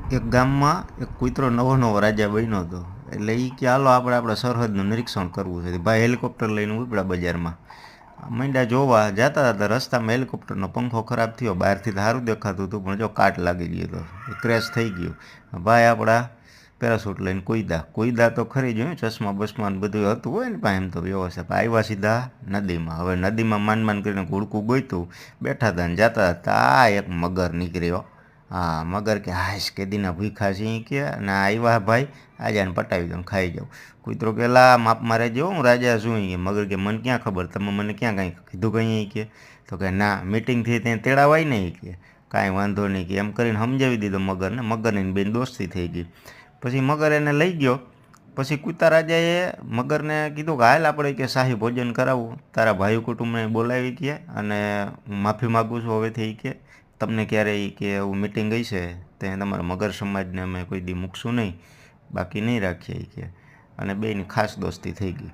એક ગામમાં એક કૂતરો નવો નવો રાજા બન્યો હતો. એટલે એ કે હાલો આપણે આપણા સરહદનું નિરીક્ષણ કરવું છે. ભાઈ હેલિકોપ્ટર લઈને ઉપડ્યા બજારમાં. માંડ્યા જોવા જતા હતા, રસ્તામાં હેલિકોપ્ટરનો પંખો ખરાબ થયો. બહારથી તો સારું દેખાતું હતું, પણ જો કાટ લાગી ગયો હતો, ક્રેશ થઈ ગયું. ભાઈ આપણા પેરાશૂટ લઈને કૂદ્યા તો ખરી જોયું, ચશ્મા બસમાં બધું હતું હોય ને પાસે એમ તો વ્યવસ્થા. આવ્યા સીધા નદીમાં. હવે નદીમાં માંડ કરીને ઘોડકું ગોઈતું બેઠા હતા ને જતા હતા. આ એક મગર નીકળ્યો. હા, મગર કે હાશ કેદીના ભૂખ્યા છે કે, અને આવ્યા ભાઈ આજે આને પટાવી દઉં, ખાઈ જાઉં. કૂતરો કે લા માપ મારે જો હું રાજા છું. કે મગર કે મને ક્યાં ખબર, તમે મને ક્યાં કાંઈ કીધું કંઈ કે. તો કે ના, મીટિંગથી ત્યાં તેડાવાય નહીં કે. કાંઈ વાંધો નહીં કે એમ કરીને સમજાવી દીધો મગરને. મગરની બેન દોસ્તી થઈ ગઈ. પછી મગર એને લઈ ગયો. પછી કૂતા રાજાએ મગરને કીધું કે હાલ આપણે કે શાહી ભોજન કરાવવું, તારા ભાઈ કુટુંબને બોલાવી કે, અને હું માફી માગું છું હવેથી કે તમને ક્યારેય કે એવું મિટિંગ ગઈ છે ત્યાં તમારા મગર સમાજને અમે કોઈ દી મૂકશું નહીં, બાકી નહીં રાખીએ કે. અને બેયની ખાસ દોસ્તી થઈ ગઈ.